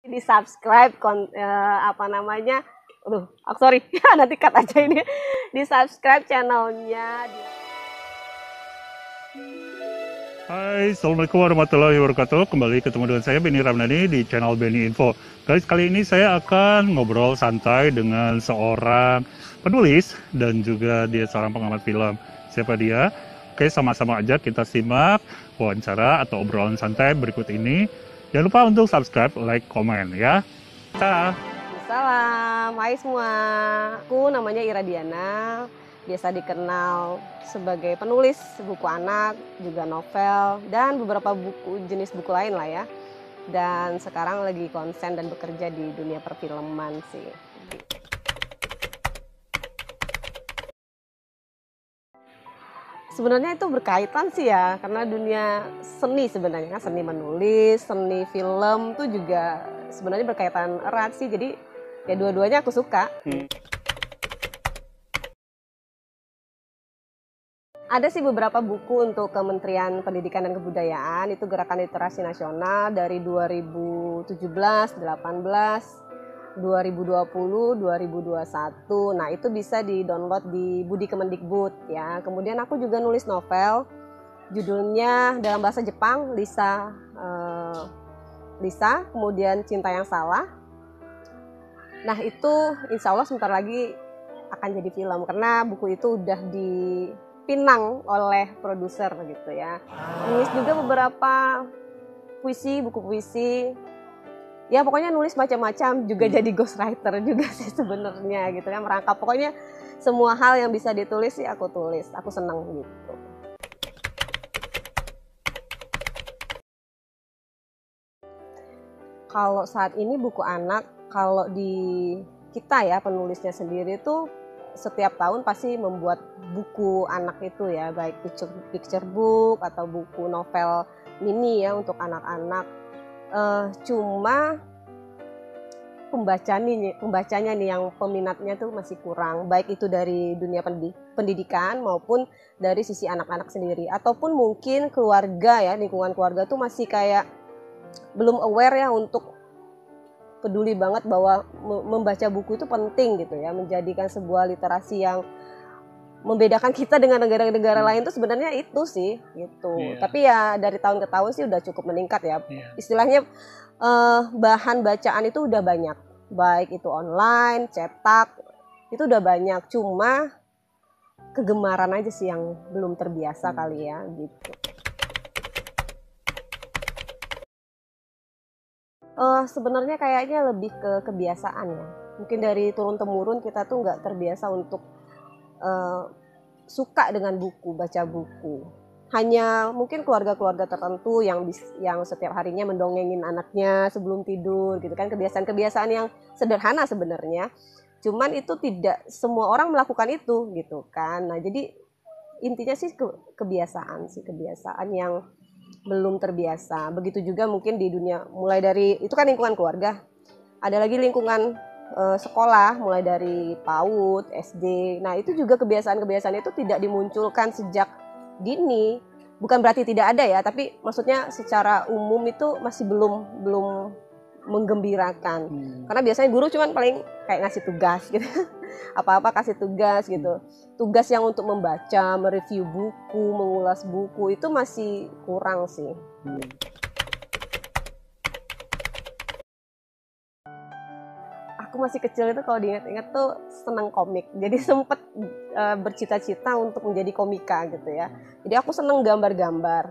Di subscribe apa namanya, sorry nanti cut aja ini, di subscribe channelnya. Hai, Assalamualaikum warahmatullahi wabarakatuh. Kembali ketemu dengan saya Benny Ramdhani di channel Benny Info. Guys, kali ini saya akan ngobrol santai dengan seorang penulis dan juga dia seorang pengamat film. Siapa dia? Oke, sama-sama aja kita simak wawancara atau obrolan santai berikut ini. Jangan lupa untuk subscribe, like, komen ya. Salam, hai semua. Aku namanya Ira Diana, biasa dikenal sebagai penulis buku anak, juga novel, dan beberapa jenis buku lain lah ya. Dan sekarang lagi konsen dan bekerja di dunia perfilman sih. Sebenarnya itu berkaitan sih ya, karena dunia seni sebenarnya kan, seni menulis, seni film tuh juga sebenarnya berkaitan erat sih. Jadi ya dua-duanya aku suka. Ada sih beberapa buku untuk Kementerian Pendidikan dan Kebudayaan, itu Gerakan Literasi Nasional dari 2017, 18, 2020, 2021. Nah, itu bisa di-download di Budi Kemendikbud ya. Kemudian aku juga nulis novel, judulnya dalam bahasa Jepang Lisa, kemudian Cinta yang Salah. Nah, itu insya Allah sebentar lagi akan jadi film, karena buku itu udah dipinang oleh produser gitu ya. Nulis juga beberapa puisi, buku puisi. Ya pokoknya nulis macam-macam, juga jadi ghostwriter juga sih sebenarnya gitu kan, merangkap pokoknya semua hal yang bisa ditulis sih aku tulis, aku senang gitu. Kalau saat ini buku anak, kalau di kita ya penulisnya sendiri tuh setiap tahun pasti membuat buku anak itu ya, baik picture book atau buku novel mini ya untuk anak-anak. Cuma pembacanya nih yang peminatnya tuh masih kurang, baik itu dari dunia pendidikan maupun dari sisi anak-anak sendiri, ataupun mungkin keluarga ya, lingkungan keluarga tuh masih kayak belum aware ya untuk peduli banget bahwa membaca buku itu penting gitu ya, menjadikan sebuah literasi yang membedakan kita dengan negara-negara lain tuh sebenarnya itu sih gitu. Tapi ya dari tahun ke tahun sih udah cukup meningkat ya. Istilahnya bahan bacaan itu udah banyak, baik itu online, cetak, itu udah banyak. Cuma kegemaran aja sih yang belum terbiasa kali ya gitu. Sebenarnya kayaknya lebih ke kebiasaan ya. Mungkin dari turun temurun kita tuh nggak terbiasa untuk suka dengan buku, baca buku. Hanya mungkin keluarga-keluarga tertentu yang setiap harinya mendongengin anaknya sebelum tidur gitu kan, kebiasaan-kebiasaan yang sederhana sebenarnya. Cuman itu tidak semua orang melakukan itu gitu kan. Nah, jadi intinya sih kebiasaan yang belum terbiasa. Begitu juga mungkin di dunia, mulai dari itu kan lingkungan keluarga. Ada lagi lingkungan sekolah, mulai dari PAUD, SD. Nah, itu juga kebiasaan-kebiasaan itu tidak dimunculkan sejak dini. Bukan berarti tidak ada ya, tapi maksudnya secara umum itu masih belum menggembirakan. Karena biasanya guru cuman paling kayak ngasih tugas gitu. Apa-apa kasih tugas gitu. Tugas yang untuk membaca, mereview buku, mengulas buku itu masih kurang sih. Aku masih kecil itu kalau diingat-ingat tuh senang komik. Jadi sempet bercita-cita untuk menjadi komika gitu ya. Jadi aku senang gambar-gambar.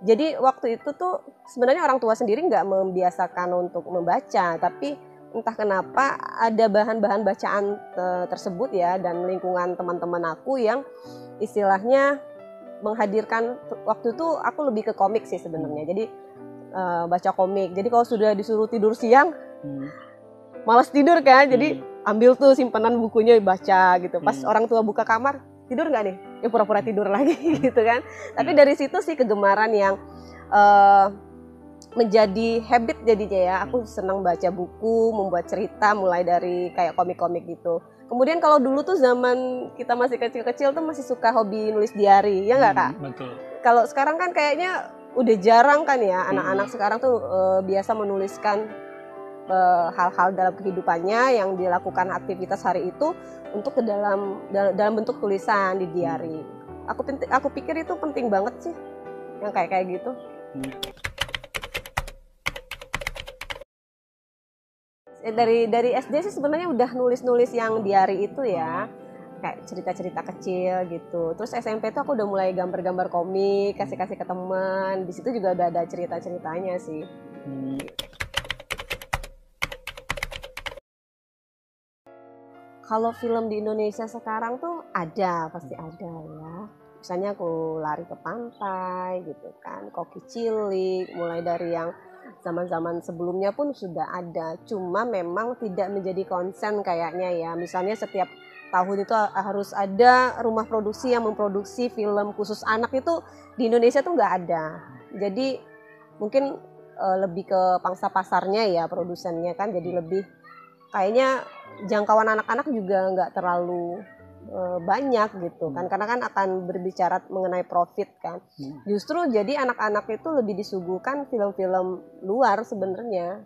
Jadi waktu itu tuh sebenarnya orang tua sendiri nggak membiasakan untuk membaca, tapi entah kenapa ada bahan-bahan bacaan tersebut ya, dan lingkungan teman-teman aku yang istilahnya menghadirkan, waktu itu aku lebih ke komik sih sebenarnya. Jadi baca komik. Jadi kalau sudah disuruh tidur siang, malas tidur kan, jadi ambil tuh simpanan bukunya baca gitu. Pas orang tua buka kamar, tidur nggak nih? Ya pura-pura tidur lagi gitu kan. Tapi dari situ sih kegemaran yang menjadi habit jadinya ya. Aku senang baca buku, membuat cerita, mulai dari kayak komik-komik gitu. Kemudian kalau dulu tuh zaman kita masih kecil-kecil tuh masih suka hobi nulis diary, ya nggak Kak? Betul. Kalau sekarang kan kayaknya udah jarang kan ya, anak-anak sekarang tuh biasa menuliskan hal-hal dalam kehidupannya yang dilakukan aktivitas hari itu untuk ke dalam bentuk tulisan di diary. Aku pikir itu penting banget sih yang kayak gitu. Dari SD sih sebenarnya udah nulis yang diary itu ya, kayak cerita-cerita kecil gitu. Terus SMP tuh aku udah mulai gambar-gambar komik, kasih ke teman. Di situ juga udah ada cerita-ceritanya sih. Kalau film di Indonesia sekarang tuh pasti ada ya. Misalnya aku lari ke pantai gitu kan, Koki Cilik, mulai dari yang zaman-zaman sebelumnya pun sudah ada. Cuma memang tidak menjadi konsen kayaknya ya. Misalnya setiap tahun itu harus ada rumah produksi yang memproduksi film khusus anak, itu di Indonesia tuh nggak ada. Jadi mungkin lebih ke pangsa pasarnya ya produsennya kan, jadi lebih kayaknya jangkauan anak-anak juga nggak terlalu banyak gitu kan, karena kan akan berbicara mengenai profit kan. Justru jadi anak-anak itu lebih disuguhkan film-film luar sebenarnya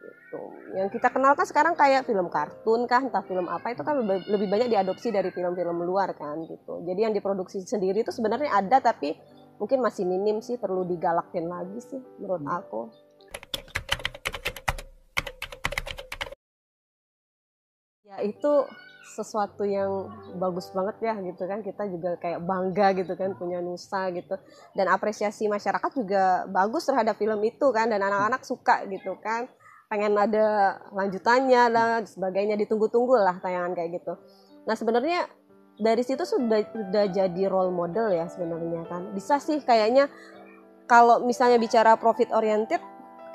gitu. Yang kita kenal kan sekarang kayak film kartun kah, entah film apa, itu kan lebih banyak diadopsi dari film-film luar kan gitu. Jadi yang diproduksi sendiri itu sebenarnya ada, tapi mungkin masih minim sih, perlu digalakin lagi sih menurut aku. Ya itu sesuatu yang bagus banget ya gitu kan, kita juga kayak bangga gitu kan punya Nusa gitu, dan apresiasi masyarakat juga bagus terhadap film itu kan, dan anak-anak suka gitu kan, pengen ada lanjutannya lah sebagainya, ditunggu-tunggu lah tayangan kayak gitu. Nah sebenarnya dari situ sudah jadi role model ya sebenarnya kan, bisa sih kayaknya kalau misalnya bicara profit oriented,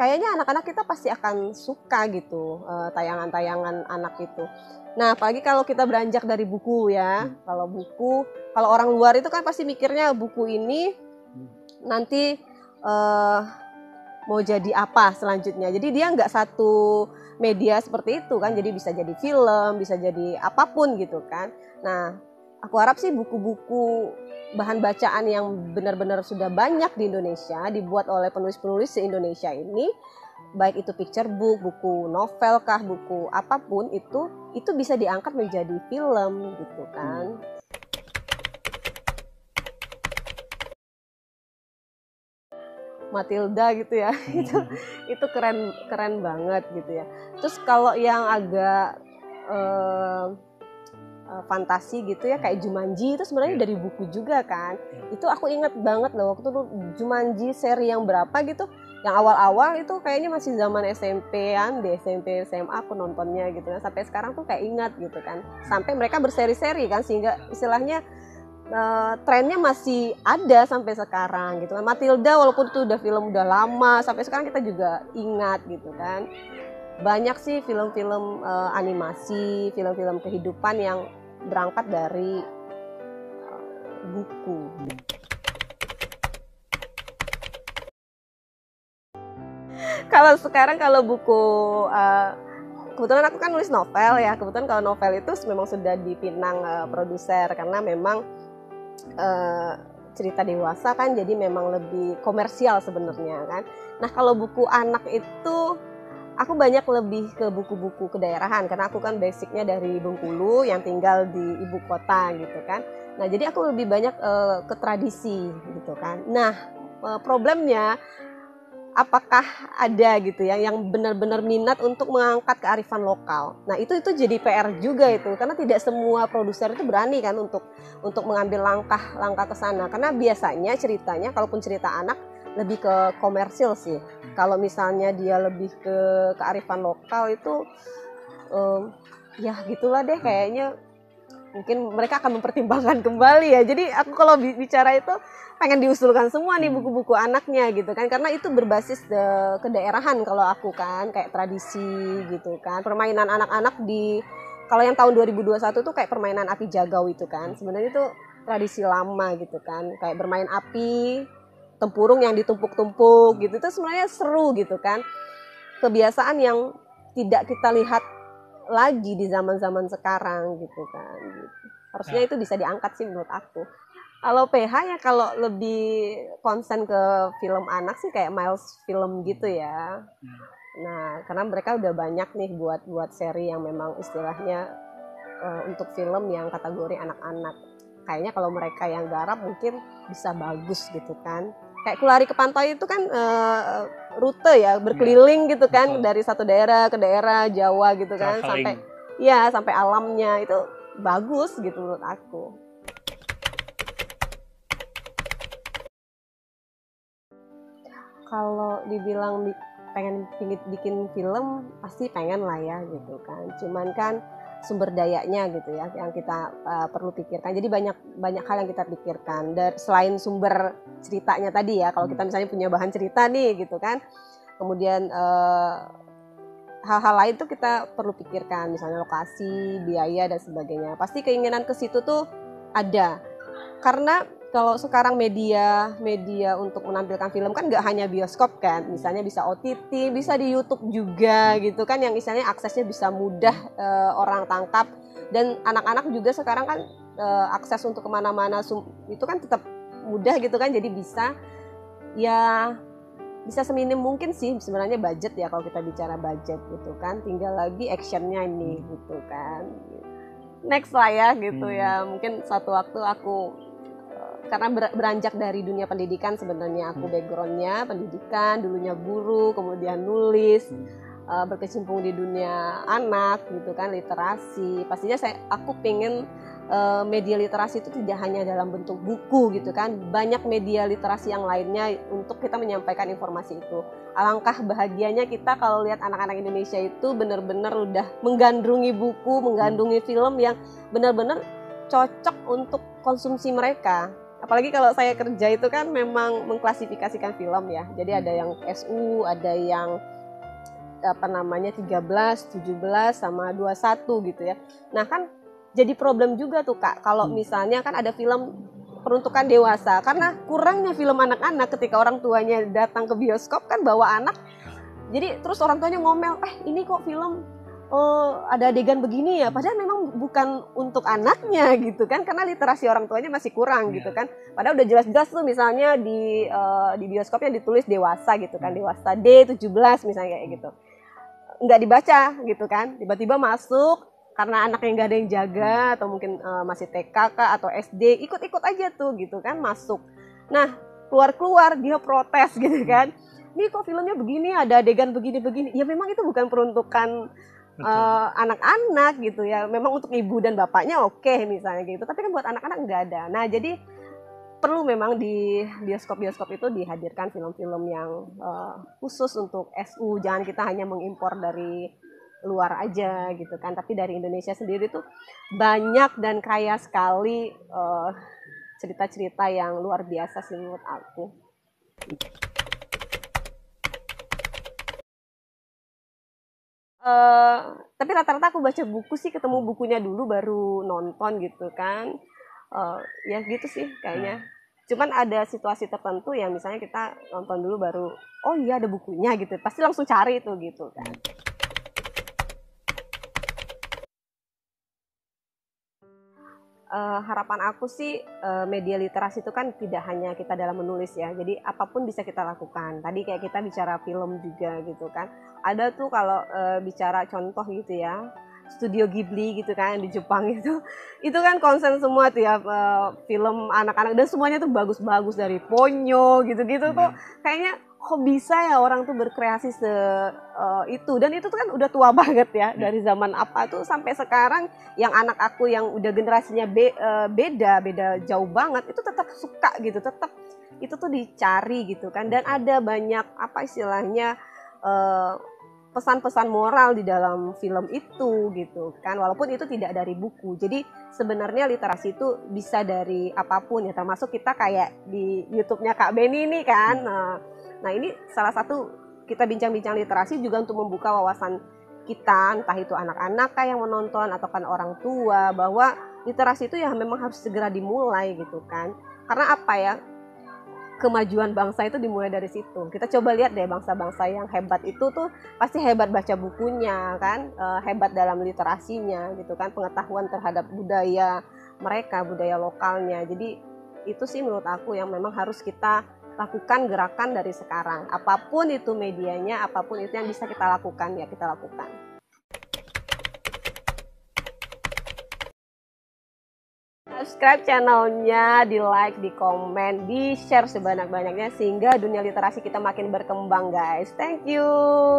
kayaknya anak-anak kita pasti akan suka gitu tayangan-tayangan anak itu. Nah, apalagi kalau kita beranjak dari buku ya. Kalau orang luar itu kan pasti mikirnya buku ini nanti mau jadi apa selanjutnya. Jadi dia nggak satu media seperti itu kan. Jadi bisa jadi film, bisa jadi apapun gitu kan. Nah, aku harap sih buku-buku bahan bacaan yang benar-benar sudah banyak di Indonesia dibuat oleh penulis-penulis se-Indonesia ini, baik itu picture book, buku novel kah, buku apapun itu bisa diangkat menjadi film gitu kan. Matilda gitu ya. itu keren banget gitu ya. Terus kalau yang agak fantasi gitu ya kayak Jumanji, itu sebenarnya dari buku juga kan. Itu aku inget banget loh waktu itu Jumanji seri yang berapa gitu, yang awal-awal itu kayaknya masih zaman SMP-an deh, SMP SMA aku nontonnya gitu kan. Sampai sekarang tuh kayak ingat gitu kan, sampai mereka berseri-seri kan, sehingga istilahnya trennya masih ada sampai sekarang gitu kan. Matilda walaupun itu udah film udah lama, sampai sekarang kita juga ingat gitu kan. Banyak sih film-film animasi, film-film kehidupan yang berangkat dari buku. Kalau sekarang kalau buku, kebetulan aku kan nulis novel ya. Kebetulan kalau novel itu memang sudah dipinang produser, karena memang cerita dewasa kan, jadi memang lebih komersial sebenarnya kan. Nah kalau buku anak itu aku banyak lebih ke buku-buku kedaerahan, karena aku kan basicnya dari Bengkulu yang tinggal di ibu kota gitu kan. Nah jadi aku lebih banyak ke tradisi gitu kan. Nah problemnya, apakah ada gitu ya yang benar-benar minat untuk mengangkat kearifan lokal. Nah itu jadi PR juga itu, karena tidak semua produser itu berani kan untuk mengambil langkah ke sana, karena biasanya ceritanya, kalaupun cerita anak, lebih ke komersil sih. Kalau misalnya dia lebih ke kearifan lokal itu ya gitulah deh kayaknya, mungkin mereka akan mempertimbangkan kembali ya. Jadi aku kalau bicara itu pengen diusulkan semua nih buku-buku anaknya gitu kan, karena itu berbasis kedaerahan kalau aku kan, kayak tradisi gitu kan. Permainan anak-anak kalau yang tahun 2021 tuh kayak permainan api jagau itu kan, sebenarnya itu tradisi lama gitu kan, kayak bermain api, tempurung yang ditumpuk-tumpuk gitu, itu sebenarnya seru gitu kan. Kebiasaan yang tidak kita lihat lagi di zaman-zaman sekarang gitu kan. Harusnya itu bisa diangkat sih menurut aku. Kalau PH ya kalau lebih konsen ke film anak sih kayak Miles Film gitu ya. Nah, karena mereka udah banyak nih buat seri yang memang istilahnya untuk film yang kategori anak-anak. Kayaknya kalau mereka yang garap mungkin bisa bagus gitu kan. Kayak Kulari ke Pantai itu kan rute ya, berkeliling gitu kan, dari satu daerah ke daerah Jawa gitu kan, sampai alamnya itu bagus gitu menurut aku. Kalau dibilang pengen bikin film pasti pengen lah ya gitu kan. Cuman kan sumber dayanya gitu ya yang kita perlu pikirkan. Jadi banyak hal yang kita pikirkan. Selain sumber ceritanya tadi ya, kalau kita misalnya punya bahan cerita nih gitu kan. Kemudian hal-hal lain tuh kita perlu pikirkan, misalnya lokasi, biaya dan sebagainya. Pasti keinginan ke situ tuh ada. Karena kalau sekarang media untuk menampilkan film kan nggak hanya bioskop kan, misalnya bisa OTT, bisa di YouTube juga gitu kan, yang misalnya aksesnya bisa mudah orang tangkap, dan anak-anak juga sekarang kan akses untuk kemana-mana itu kan tetap mudah gitu kan, jadi bisa seminim mungkin sih sebenarnya budget ya, kalau kita bicara budget gitu kan, tinggal lagi actionnya ini gitu kan, next lah ya gitu ya. Mungkin suatu waktu aku karena beranjak dari dunia pendidikan, sebenarnya aku backgroundnya pendidikan, dulunya guru, kemudian nulis, berkecimpung di dunia anak gitu kan, literasi. Pastinya aku pengen media literasi itu tidak hanya dalam bentuk buku gitu kan, banyak media literasi yang lainnya untuk kita menyampaikan informasi itu. Alangkah bahagianya kita kalau lihat anak-anak Indonesia itu benar-benar udah menggandrungi buku, menggandrungi film yang benar-benar cocok untuk konsumsi mereka. Apalagi kalau saya kerja itu kan memang mengklasifikasikan film ya. Jadi ada yang SU, ada yang 13, 17 sama 21 gitu ya. Nah kan jadi problem juga tuh Kak, kalau misalnya kan ada film peruntukan dewasa, karena kurangnya film anak-anak ketika orang tuanya datang ke bioskop kan bawa anak. Jadi terus orang tuanya ngomel, ini kok film ada adegan begini ya, padahal memang bukan untuk anaknya gitu kan, karena literasi orang tuanya masih kurang gitu kan. Padahal udah jelas-jelas tuh misalnya di bioskopnya ditulis dewasa gitu kan, dewasa D17 misalnya kayak gitu, nggak dibaca gitu kan, tiba-tiba masuk karena anaknya nggak ada yang jaga atau mungkin masih TK atau SD, ikut-ikut aja tuh gitu kan masuk. Nah keluar dia protes gitu kan, ini kok filmnya begini, ada adegan begini-begini. Ya memang itu bukan peruntukan anak-anak gitu ya, memang untuk ibu dan bapaknya oke misalnya gitu, tapi kan buat anak-anak nggak ada. Nah jadi perlu memang di bioskop-bioskop itu dihadirkan film-film yang khusus untuk SU, jangan kita hanya mengimpor dari luar aja gitu kan, tapi dari Indonesia sendiri tuh banyak dan kaya sekali cerita-cerita yang luar biasa sih menurut aku. Tapi rata-rata aku baca buku sih, ketemu bukunya dulu baru nonton gitu kan. Ya gitu sih kayaknya. Cuman ada situasi tertentu yang misalnya kita nonton dulu baru, oh iya ada bukunya gitu, pasti langsung cari itu gitu kan. Harapan aku sih media literasi itu kan tidak hanya kita dalam menulis ya, jadi apapun bisa kita lakukan. Tadi kayak kita bicara film juga gitu kan, ada tuh kalau bicara contoh gitu ya, Studio Ghibli gitu kan di Jepang itu kan konsen semua tuh ya, film anak-anak dan semuanya tuh bagus-bagus, dari Ponyo gitu-gitu tuh kayaknya kok bisa ya orang tuh berkreasi itu, dan itu tuh kan udah tua banget ya, dari zaman apa tuh sampai sekarang yang anak aku yang udah generasinya beda jauh banget itu tetap suka gitu, tetap itu tuh dicari gitu kan, dan ada banyak apa istilahnya pesan-pesan moral di dalam film itu gitu kan, walaupun itu tidak dari buku. Jadi sebenarnya literasi itu bisa dari apapun ya, termasuk kita kayak di YouTube-nya Kak Beni ini kan. Nah ini salah satu kita bincang-bincang literasi juga untuk membuka wawasan kita, entah itu anak-anak yang menonton atau kan orang tua, bahwa literasi itu ya memang harus segera dimulai gitu kan. Karena apa ya, kemajuan bangsa itu dimulai dari situ. Kita coba lihat deh bangsa-bangsa yang hebat itu tuh pasti hebat baca bukunya kan, hebat dalam literasinya gitu kan, pengetahuan terhadap budaya mereka, budaya lokalnya. Jadi itu sih menurut aku yang memang harus kita lakukan gerakan dari sekarang. Apapun itu medianya, apapun itu yang bisa kita lakukan, ya kita lakukan. Subscribe channelnya, di like, di komen, di share sebanyak-banyaknya sehingga dunia literasi kita makin berkembang guys. Thank you,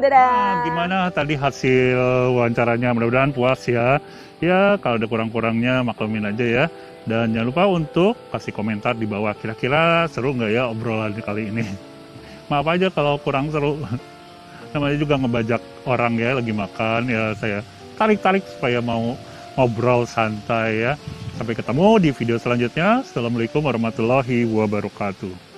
dadah. Gimana tadi hasil wawancaranya? Mudah-mudahan puas ya. Ya kalau ada kurang-kurangnya maklumin aja ya. Dan jangan lupa untuk kasih komentar di bawah. Kira-kira seru nggak ya obrolan kali ini? Maaf aja kalau kurang seru. Namanya juga ngebajak orang ya lagi makan ya, saya tarik-tarik supaya mau ngobrol santai ya. Sampai ketemu di video selanjutnya. Assalamualaikum warahmatullahi wabarakatuh.